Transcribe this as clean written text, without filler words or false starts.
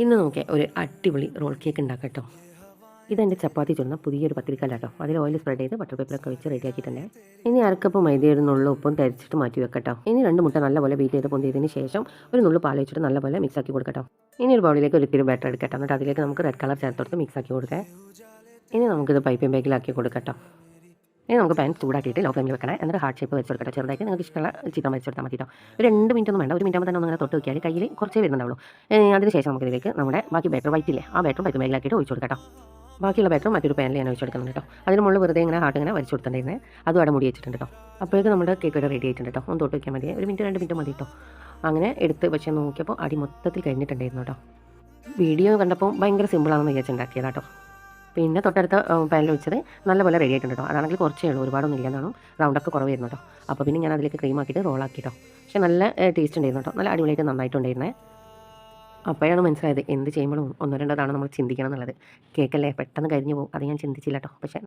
ഇന്ന് നോക്കിയാൽ ഒരു അടിപൊളി റോൾ കേക്ക് ഉണ്ടാക്കാം കേട്ടോ. ഇതെൻ്റെ ചപ്പാത്തി ചുടുന്ന പുതിയൊരു പത്തിരിക്കല്ലാട്ടോ. അതിൽ ഓയിൽ സ്പ്രെഡ് ചെയ്ത് ബട്ടർ പേപ്പറൊക്കെ വെച്ച് റെഡിയാക്കിയിട്ടുണ്ട്. ഇനി അരക്കപ്പം മൈദയുടെ നുള്ളു ഉപ്പും തരിച്ചിട്ട് മാറ്റി വെക്കട്ടോ. ഇനി 2 മുട്ട നല്ലപോലെ ബീറ്റ് ചെയ്ത് പൊന്തിയതിന് ശേഷം ഒരു നുള്ളു പാൽ വെച്ചിട്ട് നല്ലപോലെ മിക്സ് ആക്കി കൊടുക്കട്ടോ. ഇനി ഒരു ബൗളിലേക്ക് ഒരു ഇത്തിരി ബാറ്റർ എടുക്കട്ടോ. എന്നിട്ട് അതിലേക്ക് നമുക്ക് റെഡ് കളർ ചേർത്തെടുത്ത് മിക്സ് ആക്കി കൊടുക്കാം. ഇനി നമുക്കിത് പൈപ്പിംഗ് ബാഗിലാക്കി കൊടുക്കട്ടോ. ഇനി നമുക്ക് പാൻ ചൂടാക്കിയിട്ട് ലോ ഫ്ലെയിമിൽ വെക്കണം. എന്നിട്ട് ഹാർട്ട് ഷേപ്പ് വെച്ച് കൊടുക്കട്ടെ. ചെറുതായിട്ട് നിങ്ങൾക്ക് ഇഷ്ടമുള്ള ചിത്രം വെച്ചെടുത്താൽ മതി കേട്ടോ. ഒരു 2 മിനിറ്റ് ഒന്നും വേണ്ട. 1 മിനിറ്റ് ആകുമ്പോൾ തന്നെ ഒന്നിങ്ങനെ തൊട്ട് വെക്കിയാൽ കയ്യിൽ കുറച്ചേ വരുന്നുണ്ടാവുള്ളൂ. അതിനുശേഷം നമുക്കിതിലേക്ക് നമ്മുടെ ബാക്കി ബാറ്റർ വൈറ്റില്ലേ, ആ ബാറ്റർ പൈപ്പിംഗ് ബാഗിലാക്കിയിട്ട് ഒഴിച്ചു കൊടുക്കട്ടോ. ബാക്കിയുള്ള ബാറ്റർ മറ്റൊരു പാനിൽ ഞാൻ ഒഴിച്ചെടുക്കുന്നുണ്ട് കേട്ടോ. അതിന് മുകളിൽ വെറുതെ ഇങ്ങനെ ഹാർട്ട് ഇങ്ങനെ വരച്ച് കൊടുത്തിട്ടുണ്ടായിരുന്നേ, അതും അവിടെ മൂടി വെച്ചിട്ടുണ്ട് കേട്ടോ. അപ്പോഴേക്കും നമ്മുടെ കേക്ക് ഇവിടെ റെഡി ആയിട്ടുണ്ട് കേട്ടോ. ഒന്ന് തൊട്ട് വയ്ക്കാൻ മതി. 1 മിനിറ്റ് 2 മിനിറ്റ് മതി കേട്ടോ. അങ്ങനെ എടുത്ത് പക്ഷേ നോക്കിയപ്പോൾ അടി മൊത്തത്തിൽ കഴിഞ്ഞിട്ടുണ്ടായിരുന്നു കേട്ടോ. വീഡിയോ കണ്ടപ്പോൾ ഭയങ്കര സിമ്പിളാണെന്ന് വിചാരിച്ചുണ്ടാക്കിയതാട്ടോ. പിന്നെ തൊട്ടടുത്ത പാനിൽ വെച്ചത് നല്ലപോലെ റെഡി ആയിട്ടുണ്ട് കേട്ടോ. അതാണെങ്കിൽ കുറച്ചേ ഉള്ളൂ, ഒരുപാടൊന്നും ഇല്ലെന്നാണ്. റൗണ്ടൊക്കെ കുറവായിരുന്നു കേട്ടോ. അപ്പോൾ പിന്നെ ഞാൻ അതിലേക്ക് ക്രീം ആക്കിയിട്ട് റോളാക്കി കേട്ടോ. പക്ഷേ നല്ല ടേസ്റ്റ് ഉണ്ടായിരുന്നു കേട്ടോ. നല്ല അടിപൊളിയായിട്ട് നന്നായിട്ടുണ്ടായിരുന്നേ. അപ്പോഴാണ് മനസ്സിലായത് എന്ത് ചെയ്യുമ്പോഴും ഒന്നോ രണ്ടോ തവണ നമ്മൾ ചിന്തിക്കണം എന്നുള്ളത്. കേക്കല്ലേ പെട്ടെന്ന് കരിഞ്ഞു പോകും, അത് ഞാൻ ചിന്തിച്ചില്ല കേട്ടോ. പക്ഷേ